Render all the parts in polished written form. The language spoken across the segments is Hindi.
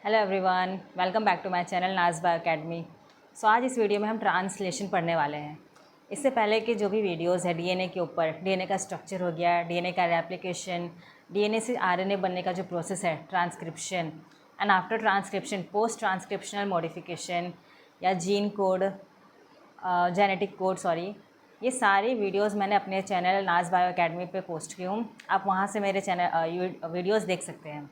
Hello everyone, welcome back to my channel Naaz bio academy. So आज इस वीडियो में हम ट्रांसलेशन पढ़ने वाले हैं। इससे पहले के जो भी वीडियोस है डीएनए के ऊपर, डीएनए का स्ट्रक्चर हो गया, डीएनए का रेप्लिकेशन, डीएनए से आरएनए बनने का जो प्रोसेस है, transcription and after transcription post transcriptional modification या जीन कोड, जेनेटिक कोड ये सारी वीडियोस मैंने अपने चैनल नाज बायो अकेडमी पे पोस्ट की हूँ। आप वहाँ से मेरे चैनल वीडियोस देख सकते हैं।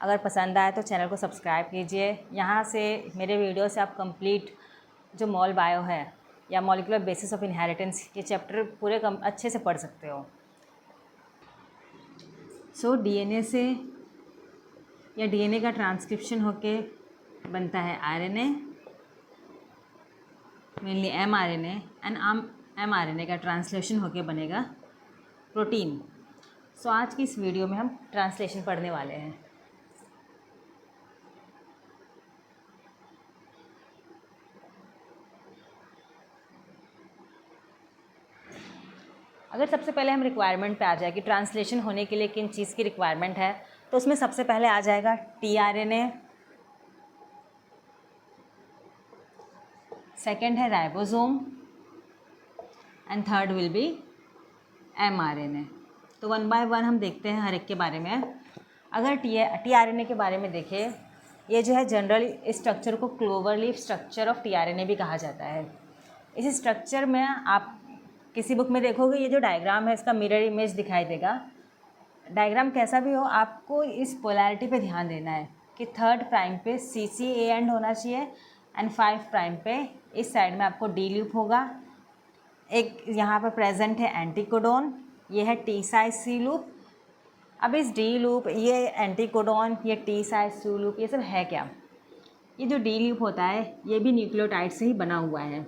अगर पसंद आए तो चैनल को सब्सक्राइब कीजिए। यहाँ से मेरे वीडियो से आप कंप्लीट जो मॉल बायो है या मॉलिक्यूलर बेसिस ऑफ इनहेरिटेंस ये चैप्टर पूरे अच्छे से पढ़ सकते हो। सो डीएनए से या डीएनए का ट्रांसक्रिप्शन होके बनता है RNA, mainly mRNA, and mRNA का ट्रांसलेशन होके बनेगा प्रोटीन। सो आज की इस वीडियो में हम ट्रांसलेशन पढ़ने वाले हैं। अगर सबसे पहले हम रिक्वायरमेंट पे आ जाए कि ट्रांसलेशन होने के लिए किन चीज़ की रिक्वायरमेंट है, तो उसमें सबसे पहले आ जाएगा टीआरएनए, सेकंड है ribosome and third will be mRNA. तो वन बाय वन हम देखते हैं हर एक के बारे में। अगर टीआरएनए के बारे में देखें, ये जो है जनरली इस स्ट्रक्चर को clover leaf structure of tRNA भी कहा जाता है। इस स्ट्रक्चर में आप किसी बुक में देखोगे, ये जो डायग्राम है इसका मिरर इमेज दिखाई देगा। डायग्राम कैसा भी हो, आपको इस पोलैरिटी पे ध्यान देना है कि 3rd प्राइम पे CCA एंड होना चाहिए एंड 5 प्राइम पे इस साइड में आपको डी लूप होगा। एक यहाँ पर प्रेजेंट है एंटीकोडोन, ये है टी साइज सी लूप। अब इस डी लूप, ये एंटीकोडोन, ये टी साइज सी लूप, ये सब है क्या? ये जो डी लूप होता है ये भी न्यूक्लियोटाइड से ही बना हुआ है।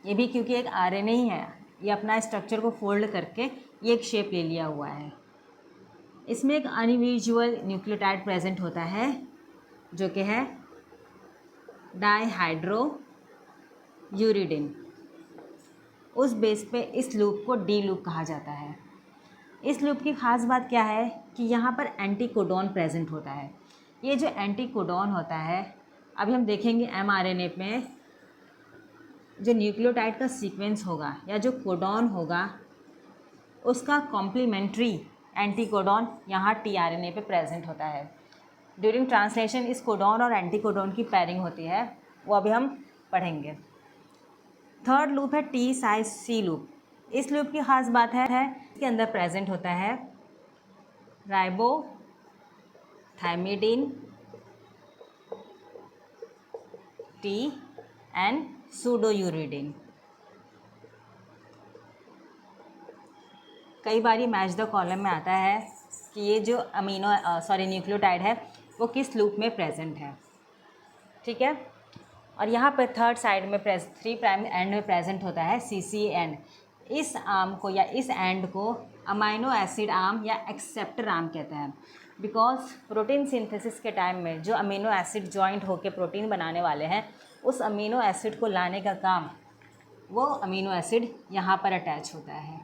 ये भी क्योंकि एक आरएनए ही है, ये अपना स्ट्रक्चर को फोल्ड करके ये एक शेप ले लिया हुआ है। इसमें एक अनइंडिविजुअल न्यूक्लियोटाइड प्रेजेंट होता है जो कि है डाईहाइड्रो यूरिडिन। उस बेस पे इस लूप को डी लूप कहा जाता है। इस लूप की खास बात क्या है कि यहाँ पर एंटीकोडॉन प्रेजेंट होता है। ये जो एंटीकोडॉन होता है, अभी हम देखेंगे एमआरएनए में जो न्यूक्लियोटाइड का सीक्वेंस होगा या जो कोडॉन होगा उसका कॉम्प्लीमेंट्री एंटीकोडॉन यहाँ टीआरएनए पे प्रेजेंट होता है। ड्यूरिंग ट्रांसलेशन इस कोडॉन और एंटीकोडॉन की पैरिंग होती है, वो अभी हम पढ़ेंगे। थर्ड लूप है टी साइज सी लूप। इस लूप की खास बात है इसके अंदर प्रेजेंट होता है राइबोथाइमिडिन टी एंड सूडोयूरिडिन। कई बार ये मैच द कॉलम में आता है कि ये जो न्यूक्लियोटाइड है वो किस लूप में प्रेजेंट है, ठीक है। और यहाँ पर 3rd साइड में 3 प्राइम एंड में प्रेजेंट होता है CCA एंड। इस आर्म को या इस एंड को अमाइनो एसिड आर्म या एक्सेप्टर आर्म कहते हैं, बिकॉज प्रोटीन सिंथेसिस के टाइम में जो अमीनो एसिड जॉइंट होकर प्रोटीन बनाने वाले हैं, उस अमीनो एसिड को लाने का काम वो अमीनो एसिड यहाँ पर अटैच होता है।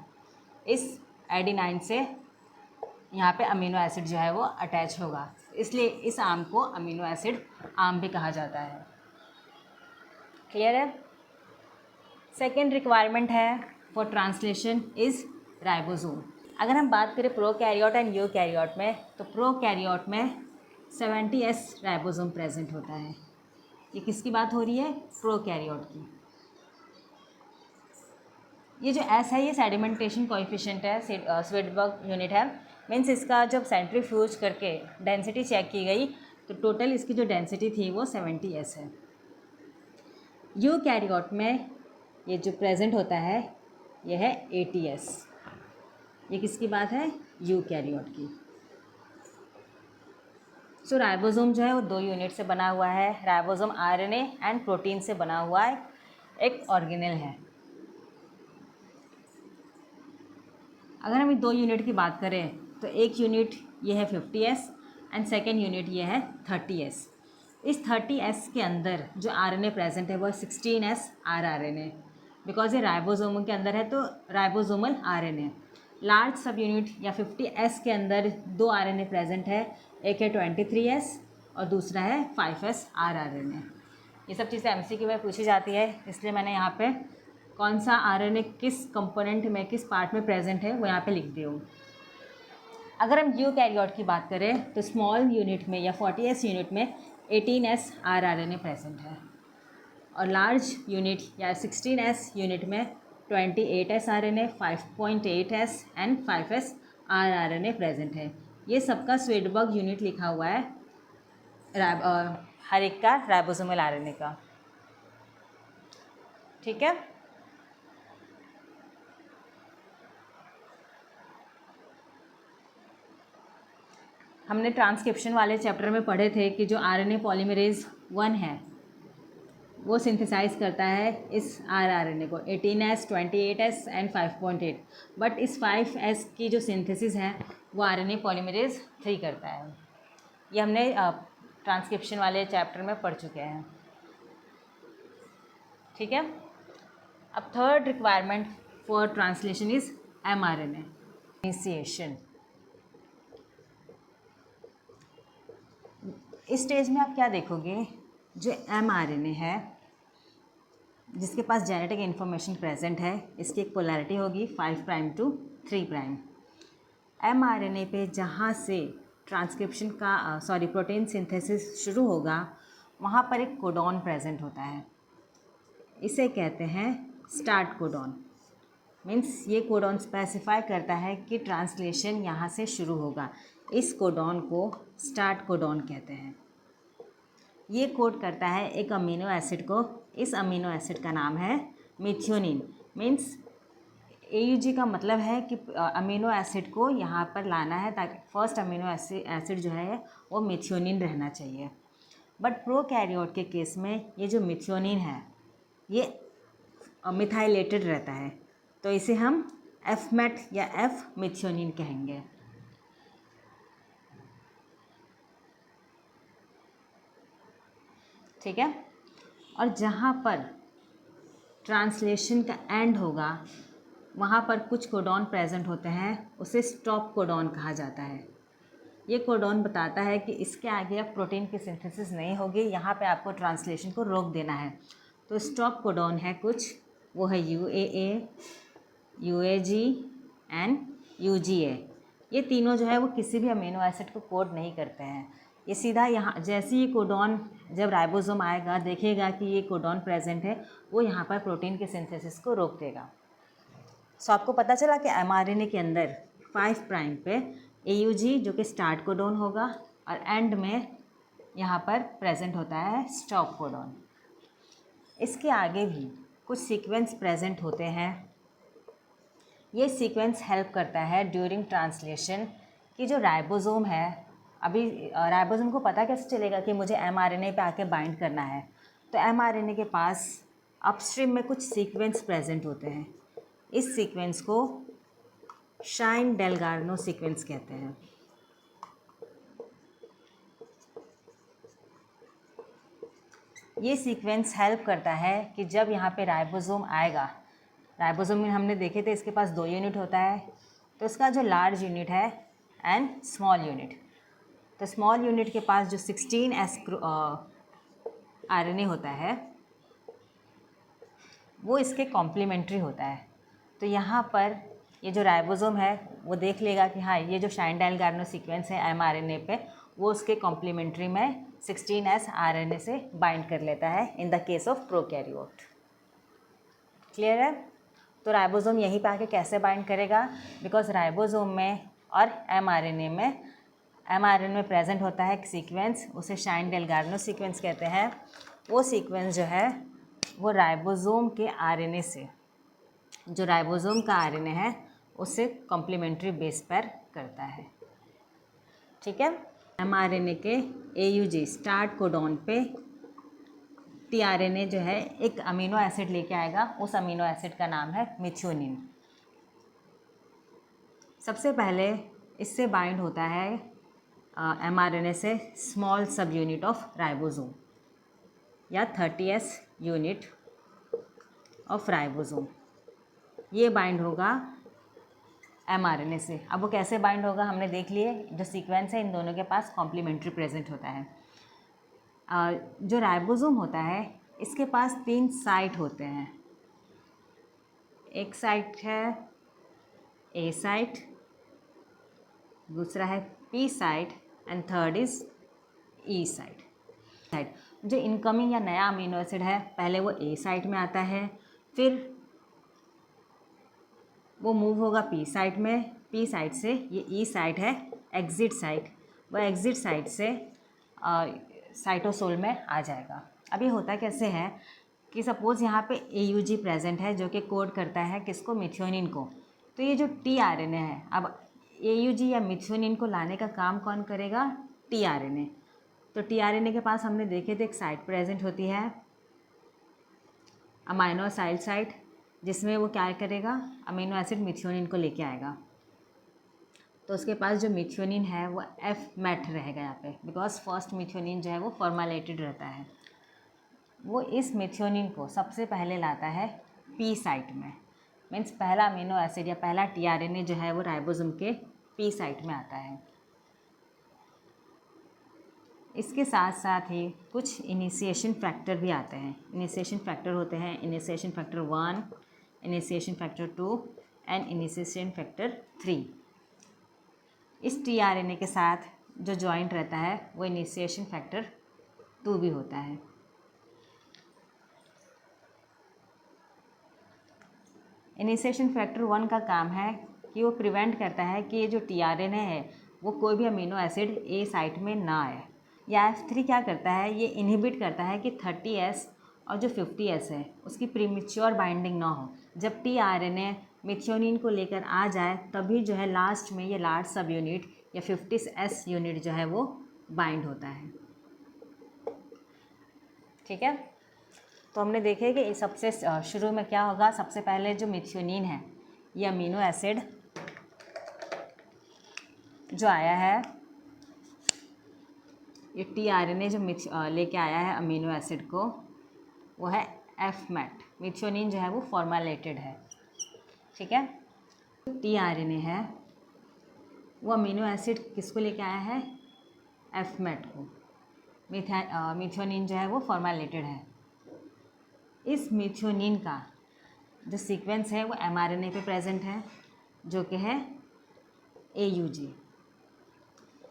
इस एडिनाइन से यहाँ पे अमीनो एसिड जो है वो अटैच होगा, इसलिए इस आर्म को अमीनो एसिड आर्म भी कहा जाता है। क्लियर है? सेकेंड रिक्वायरमेंट है फॉर ट्रांसलेशन इज़ राइबोसोम। अगर हम बात करें प्रोकैरियोट एंड यूकैरियोट में, तो प्रोकैरियोट में 70S राइबोसोम प्रेजेंट होता है। ये किसकी बात हो रही है? प्रोकैरियोट की। ये जो S है ये सेडिमेंटेशन कोएफिशिएंट है, स्वेडबर्ग यूनिट है। मीन्स इसका जब सेंट्रीफ्यूज करके डेंसिटी चेक की गई तो टोटल इसकी जो डेंसिटी थी वो 70S है। यूकैरियोट में ये जो प्रेजेंट होता है ये है 80S। ये किसकी बात है? यूकैरियोट की। सो राइबोसोम जो है वो 2 यूनिट से बना हुआ है। राइबोसोम आरएनए एंड प्रोटीन से बना हुआ है एक ऑर्गेनेल है। अगर हम 2 यूनिट की बात करें तो एक यूनिट ये है 50S एंड सेकेंड यूनिट ये है 30S। इस 30S के अंदर जो आरएनए प्रेजेंट है वो 16S rRNA, बिकॉज ये राइबोसोम के अंदर है तो राइबोसोमल आरएनए। लार्ज सब यूनिट या 50S के अंदर 2 RNA प्रेजेंट है, एक है 23S और दूसरा है 5S rRNA। ये सब चीज़ें MCQ में पूछी जाती है, इसलिए मैंने यहाँ पे कौन सा RNA किस कंपोनेंट में किस पार्ट में प्रेजेंट है वो यहाँ पे लिख दी हूँ। अगर हम यूकैरियोट की बात करें तो स्मॉल यूनिट में या 40S यूनिट में 18S rRNA प्रेजेंट है और लार्ज यूनिट या 16S यूनिट में 28S RNA, 5.8S and 5S rRNA present है। ये सबका स्वेडबर्ग यूनिट लिखा हुआ है हर एक का राइबोसोमल RNA का। ठीक है, हमने ट्रांसक्रिप्शन वाले चैप्टर में पढ़े थे कि जो RNA पॉलीमरेज 1 है वो सिंथेसाइज करता है इस rRNA को 18S, 28S एंड 5.8, बट इस 5S की जो सिंथेसिस है वो RNA पॉलीमरेज 3 करता है। ये हमने ट्रांसक्रिप्शन वाले चैप्टर में पढ़ चुके हैं। ठीक है, अब third requirement for translation is mRNA initiation. इस स्टेज में आप क्या देखोगे, जो mRNA है जिसके पास जेनेटिक इन्फॉर्मेशन प्रेजेंट है, इसकी एक पोलैरिटी होगी 5' to 3'। mRNA पे जहाँ से ट्रांसक्रिप्शन का प्रोटीन सिंथेसिस शुरू होगा वहाँ पर एक कोडॉन प्रेजेंट होता है, इसे कहते हैं स्टार्ट कोडॉन। मीन्स ये कोडॉन स्पेसिफाई करता है कि ट्रांसलेशन यहाँ से शुरू होगा। इस कोडॉन को स्टार्ट कोडॉन कहते हैं। ये कोड करता है एक अमीनो एसिड को, इस अमीनो एसिड का नाम है मिथियोनिन। मीन्स AUG का मतलब है कि अमीनो एसिड को यहाँ पर लाना है ताकि फर्स्ट अमीनो एसिड जो है वो मिथियोनिन रहना चाहिए। बट प्रोकैरियोट के केस में ये जो मिथियोनिन है ये मिथाइलेटेड रहता है, तो इसे हम F-MET या F मिथियोनिन कहेंगे। ठीक है, और जहाँ पर ट्रांसलेशन का एंड होगा वहाँ पर कुछ कोडॉन प्रेजेंट होते हैं, उसे स्टॉप कोडॉन कहा जाता है। ये कोडॉन बताता है कि इसके आगे अब प्रोटीन की सिंथेसिस नहीं होगी, यहाँ पे आपको ट्रांसलेशन को रोक देना है। तो स्टॉप कोडॉन है कुछ, वो है UAA, UAG एंड UGA। ये तीनों जो है वो किसी भी अमीनो एसिड को कोड नहीं करते हैं, ये सीधा यहाँ जैसे ही कोडॉन जब राइबोसोम आएगा देखेगा कि ये कोडॉन प्रेजेंट है, वो यहाँ पर प्रोटीन के सिंथेसिस को रोक देगा। सो आपको पता चला कि mRNA के अंदर 5' पे AUG जो कि स्टार्ट कोडॉन होगा और एंड में यहाँ पर प्रेजेंट होता है स्टॉप कोडॉन। इसके आगे भी कुछ सीक्वेंस प्रेजेंट होते हैं। ये सीक्वेंस हेल्प करता है ड्यूरिंग ट्रांसलेशन कि जो राइबोसोम है, अभी राइबोसोम को पता कैसे चलेगा कि मुझे mRNA पे आके बाइंड करना है, तो mRNA के पास अपस्ट्रीम में कुछ सीक्वेंस प्रेजेंट होते हैं। इस सीक्वेंस को शाइन-डेलगार्नो सीक्वेंस कहते हैं। ये सीक्वेंस हेल्प करता है कि जब यहाँ पे राइबोसोम आएगा, राइबोसोम में हमने देखे थे इसके पास 2 यूनिट होता है, तो इसका जो लार्ज यूनिट है एंड स्मॉल यूनिट, तो स्मॉल यूनिट के पास जो 16S RNA होता है वो इसके कॉम्प्लीमेंट्री होता है। तो यहाँ पर ये जो राइबोसोम है वो देख लेगा कि हाँ ये जो शाइन-डेलगार्नो सीक्वेंस है mRNA पे वो उसके कॉम्प्लीमेंट्री में 16S RNA से बाइंड कर लेता है in the case of prokaryote. Clear है? तो राइबोसोम यहीं पे आके कैसे बाइंड करेगा, बिकॉज राइबोसोम में और mRNA में प्रेजेंट होता है एक सीक्वेंस, उसे शाइन-डेलगार्नो सीक्वेंस कहते हैं। वो सीक्वेंस जो है वो राइबोसोम के RNA से, जो राइबोसोम का RNA है उससे कॉम्प्लीमेंट्री बेस पर करता है। ठीक है, mRNA के AUG स्टार्ट कोडॉन पे tRNA जो है एक अमीनो एसिड लेके आएगा, उस अमीनो एसिड का नाम है मिथियोनिन। सबसे पहले इससे बाइंड होता है mRNA से स्मॉल सब यूनिट ऑफ राइबोसोम या 30S यूनिट ऑफ राइबोसोम। ये बाइंड होगा mRNA से। अब वो कैसे बाइंड होगा हमने देख लिए, जो सीक्वेंस है इन दोनों के पास कॉम्प्लीमेंट्री प्रेजेंट होता है। जो राइबोसोम होता है इसके पास 3 साइट होते हैं। एक साइट है ए साइट, दूसरा है P site and third is E site. जो इनकमिंग या नया अमीनो एसिड है पहले वो ए साइट में आता है, फिर वो मूव होगा पी साइट में, पी साइट से ये ई साइट है एग्जिट साइट, वो एग्जिट साइट से साइटोसोल में आ जाएगा। अब ये होता कैसे है कि सपोज़ यहाँ पे AUG प्रेजेंट है जो कि कोड करता है किसको, मिथ्योनिन को। तो ये जो tRNA है, अब AUG या मिथ्योनिन को लाने का काम कौन करेगा, tRNA। तो tRNA के पास हमने देखे थे एक साइट प्रेजेंट होती है अमाइनो साइल साइट, जिसमें वो क्या करेगा, अमीनो एसिड मिथ्योनिन को लेके आएगा। तो उसके पास जो मिथ्योनिन है वो F-MET रहेगा यहाँ पे, बिकॉज फर्स्ट मिथ्योनिन जो है वो फॉर्मेलेटेड रहता है। वो इस मिथ्योनिन को सबसे पहले लाता है पी साइट में, मीन्स पहला अमीनो एसिड या पहला tRNA जो है वो राइबोसोम के पी साइट में आता है। इसके साथ साथ ही कुछ इनिशिएशन फैक्टर भी आते हैं। इनिशिएशन फैक्टर होते हैं initiation factor 1, initiation factor 2 and initiation factor 3। इस tRNA के साथ जो जॉइंट रहता है वो इनिशिएशन फैक्टर 2 भी होता है। इनिशिएशन फैक्टर 1 का काम है कि वो प्रिवेंट करता है कि ये जो tRNA है वो कोई भी अमीनो एसिड ए साइट में ना आए। या F3 क्या करता है, ये इनहिबिट करता है कि 30S और जो 50S है उसकी प्रीमेच्योर बाइंडिंग ना हो। जब tRNA मिथ्योनिन को लेकर आ जाए तभी जो है लास्ट में ये लार्ज सब यूनिट या 50S यूनिट जो है वो बाइंड होता है। ठीक है, तो हमने देखे कि सबसे शुरू में क्या होगा, सबसे पहले जो मिथ्योनिन है ये अमीनो एसिड जो आया है, ये tRNA जो लेके आया है अमीनो एसिड को वो है F-MET। मिथ्योनिन जो है वो फॉर्मेलेटेड है। ठीक है, tRNA है वो अमीनो एसिड किसको लेके आया है, F-MET को। मिथ्योनिन जो है वो फॉर्मेलेटेड है। इस मिथ्योनिन का जो सीक्वेंस है वो mRNA पे प्रेजेंट है जो कि है AUG।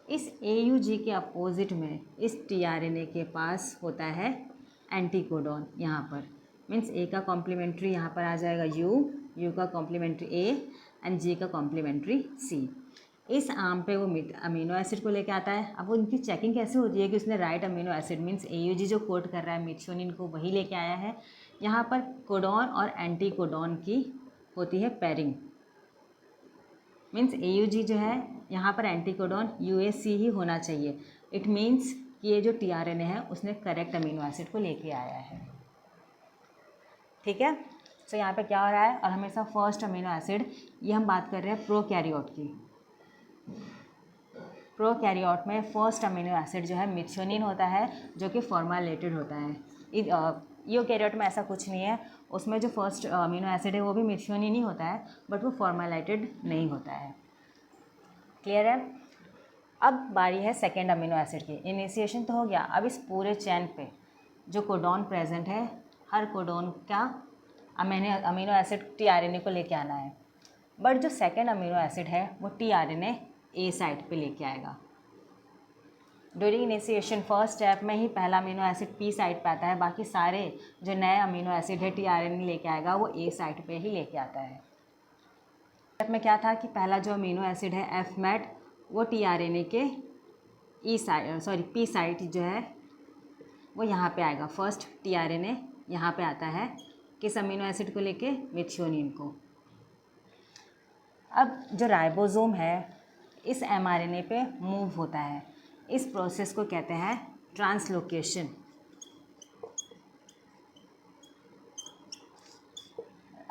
इस AUG के अपोजिट में इस tRNA के पास होता है एंटीकोडॉन। यहाँ पर मीन्स A का कॉम्प्लीमेंट्री यहाँ पर आ जाएगा U का कॉम्प्लीमेंट्री A एंड G का कॉम्प्लीमेंट्री C। इस आर्म पे वो अमीनो एसिड को लेके आता है। अब उनकी चेकिंग कैसे होती है कि उसने right amino acid means AUG जो कोड कर रहा है मिथ्योनिन को वही लेके आया है। यहाँ पर कोडॉन और एंटीकोडॉन की होती है पेयरिंग, मीन्स AUG जो है यहाँ पर एंटीकोडॉन UAC ही होना चाहिए। इट मीन्स कि ये जो tRNA है उसने करेक्ट अमीनो एसिड को लेके आया है। ठीक है, तो यहाँ पे क्या हो रहा है, और हमेशा फर्स्ट अमीनो एसिड, ये हम बात कर रहे हैं प्रोकैरियोट की। प्रोकैरियोट में फर्स्ट अमीनो एसिड जो है मिथ्योनिन होता है जो कि फॉर्मेलेटेड होता है। यूकैरियोट में ऐसा कुछ नहीं है, उसमें जो फर्स्ट अमीनो एसिड है वो भी मिथ्योनिन ही होता है बट वो फॉर्मेलेटेड नहीं होता है। क्लियर है। अब बारी है सेकेंड अमीनो एसिड की। इनिशिएशन तो हो गया, अब इस पूरे चैन पे जो कोडॉन प्रेजेंट है हर कोडॉन का अमीनो एसिड tRNA को लेके आना है। बट जो सेकेंड अमीनो एसिड है वो tRNA ए साइट पे लेके आएगा। ड्यूरिंग इनिशिएशन फर्स्ट स्टेप में ही पहला अमीनो एसिड पी साइट पे आता है, बाकी सारे जो नए अमीनो एसिड है tRNA लेके आएगा वो ए साइट पे ही लेके आता है। स्टेप में क्या था कि पहला जो अमीनो एसिड है F-MET वो tRNA के पी साइट जो है वो यहाँ पे आएगा। फर्स्ट tRNA यहाँ पे आता है किस अमीनो एसिड को लेके, मिथ्योनिन को। अब जो राइबोसोम है इस mRNA पे मूव होता है, इस प्रोसेस को कहते हैं ट्रांसलोकेशन।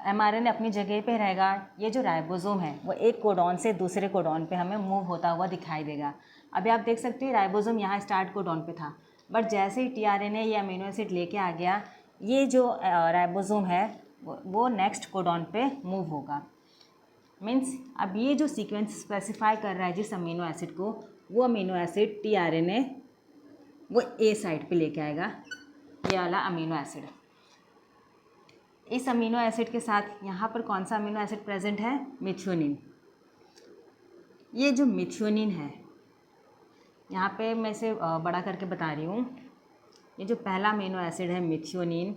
mRNA अपनी जगह पे रहेगा, ये जो राइबोसोम है वो एक कोडॉन से दूसरे कोडॉन पे हमें मूव होता हुआ दिखाई देगा। अभी आप देख सकते हैं राइबोसोम यहाँ स्टार्ट कोडॉन पे था, बट जैसे ही tRNA ये अमीनो एसिड लेके आ गया, ये जो राइबोसोम है वो नेक्स्ट कोडॉन पे मूव होगा। मीन्स अब ये जो सीक्वेंस स्पेसिफाई कर रहा है जिस अमीनो एसिड को, वो अमीनो एसिड टीआरएनए वो ए साइड पे लेके आएगा, ये वाला अमीनो एसिड। इस अमीनो एसिड के साथ यहाँ पर कौन सा अमीनो एसिड प्रेजेंट है? मिथ्योनिन। ये जो मिथ्योनिन है, यहाँ पे मैं इसे बड़ा करके बता रही हूँ, ये जो पहला अमीनो एसिड है मिथ्योनिन,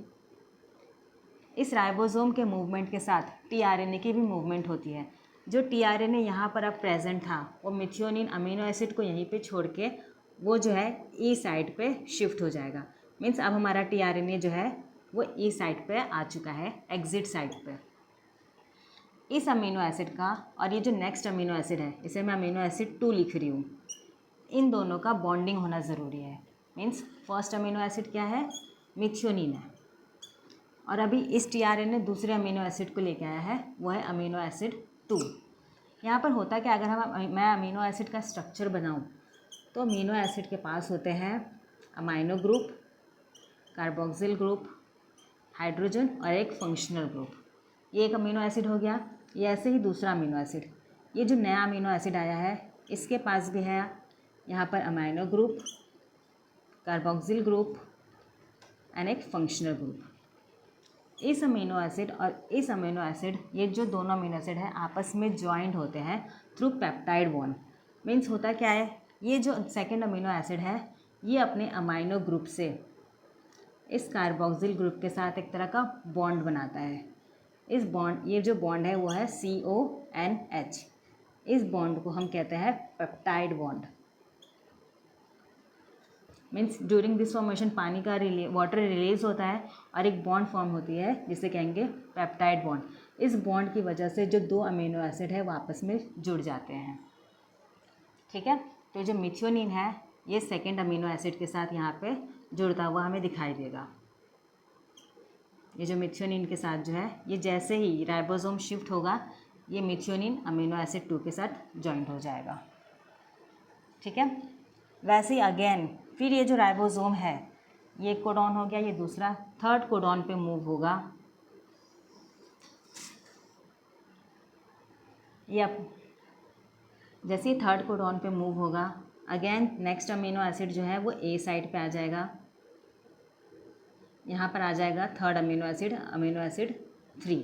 इस राइबोसोम के मूवमेंट के साथ टीआरएनए की भी मूवमेंट होती है। जो टीआरएनए यहाँ पर अब प्रेजेंट था, वो मिथ्योनिन अमीनो एसिड को यहीं पे छोड़ के वो जो है ई साइड पे शिफ्ट हो जाएगा। मीन्स अब हमारा टीआरएनए जो है वो ई साइड पे आ चुका है, एग्जिट साइड पे। इस अमीनो एसिड का और ये जो नेक्स्ट अमीनो एसिड है, इसे मैं अमीनो एसिड 2 लिख रही हूँ, इन दोनों का बॉन्डिंग होना ज़रूरी है। मीन्स फर्स्ट अमीनो एसिड क्या है? मिथ्योनिन है, और अभी इस टीआरएनए दूसरे अमीनो एसिड को लेके आया है, वो है अमीनो एसिड 2। यहाँ पर होता क्या, अगर मैं अमीनो एसिड का स्ट्रक्चर बनाऊँ तो अमीनो एसिड के पास होते हैं amino group, carboxyl group, hydrogen और एक फंक्शनल ग्रुप। ये एक अमीनो एसिड हो गया। ये ऐसे ही दूसरा अमीनो एसिड, ये जो नया अमीनो एसिड आया है, इसके पास भी है यहाँ पर amino group, carboxyl group and एक फंक्शनल ग्रुप। इस अमीनो एसिड और इस अमीनो एसिड, ये जो दोनों अमीनो एसिड हैं, आपस में ज्वाइंट होते हैं थ्रू पेप्टाइड बॉन्ड। मीन्स होता क्या है, ये जो सेकंड अमीनो एसिड है, ये अपने अमाइनो ग्रुप से इस कार्बोक्सिल ग्रुप के साथ एक तरह का बॉन्ड बनाता है। इस बॉन्ड, ये जो बॉन्ड है वो है CONH। इस बॉन्ड को हम कहते हैं peptide bond. Means during this formation पानी का वाटर रिलीज होता है और एक बॉन्ड फॉर्म होती है जिसे कहेंगे पेप्टाइड बॉन्ड। इस बॉन्ड की वजह से जो दो अमीनो एसिड है वो आपस में जुड़ जाते हैं। ठीक है, तो जो मिथ्योनिन है ये सेकेंड अमीनो एसिड के साथ यहाँ पे जुड़ता हुआ हमें दिखाई देगा। ये जो मिथ्योनिन के साथ जो है, ये जैसे ही राइबोसोम शिफ्ट होगा, ये मिथ्योनिन अमीनो एसिड 2 के साथ जॉइंट हो जाएगा। ठीक है, वैसे ही अगेन फिर ये जो राइबोसोम है, ये कोडॉन हो गया, ये दूसरा थर्ड कोडॉन पे मूव होगा। ये अब जैसे ही थर्ड कोडॉन पे मूव होगा, अगेन नेक्स्ट अमीनो एसिड जो है वो ए साइड पे आ जाएगा। यहाँ पर आ जाएगा थर्ड अमीनो एसिड 3।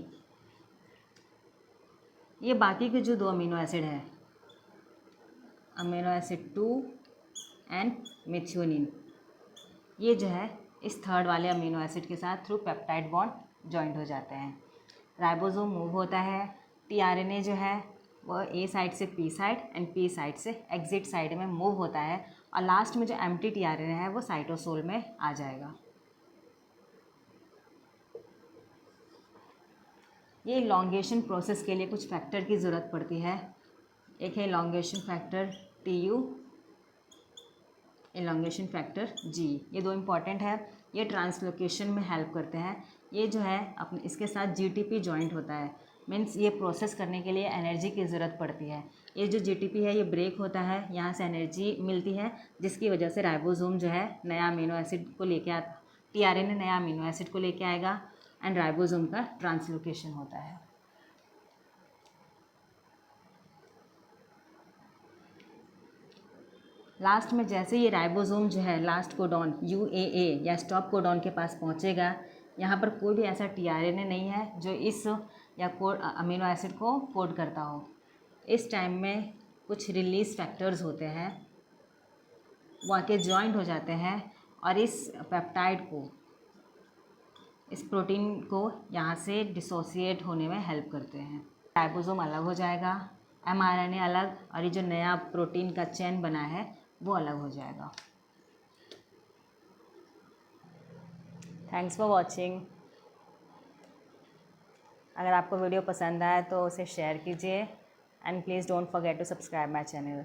ये बाकी के जो दो अमीनो एसिड है, अमीनो एसिड 2 एंड मिथ्योनिन, ये जो है इस थर्ड वाले अमीनो एसिड के साथ थ्रू पेप्टाइड बॉन्ड जॉइंट हो जाते हैं। राइबोसोम मूव होता है, टीआरएनए जो है वो ए साइड से P side and P side से एग्जिट साइड में मूव होता है, और लास्ट में जो एम्प्टी टीआरएनए है वो साइटोसोल में आ जाएगा। ये इलॉन्गेशन प्रोसेस के लिए कुछ फैक्टर की ज़रूरत पड़ती है। एक है elongation factor TU, elongation factor G। ये दो इम्पॉर्टेंट है, ये ट्रांसलोकेशन में हेल्प करते हैं। ये जो है अपने इसके साथ GTP जॉइंट होता है। मीन्स ये प्रोसेस करने के लिए एनर्जी की ज़रूरत पड़ती है। ये जो GTP है ये ब्रेक होता है, यहाँ से एनर्जी मिलती है, जिसकी वजह से राइबोसोम जो है नया अमीनो एसिड को लेके आता, टीआरएनए नया अमीनो एसिड को लेके आएगा एंड राइबोसोम का ट्रांसलोकेशन होता है। लास्ट में जैसे ये राइबोसोम जो है लास्ट कोडॉन UAA या स्टॉप कोडॉन के पास पहुंचेगा, यहाँ पर कोई भी ऐसा टीआरएनए नहीं है जो इस या कोड अमीनो एसिड को कोड करता हो। इस टाइम में कुछ रिलीज फैक्टर्स होते हैं, वो आके जॉइंट हो जाते हैं और इस पेप्टाइड को, इस प्रोटीन को यहाँ से डिसोसिएट होने में हेल्प करते हैं। राइबोसोम अलग हो जाएगा, mRNA अलग, और ये जो नया प्रोटीन का चेन बना है वो अलग हो जाएगा। Thanks for watching. अगर आपको वीडियो पसंद आए तो उसे शेयर कीजिए and please don't forget to subscribe my channel.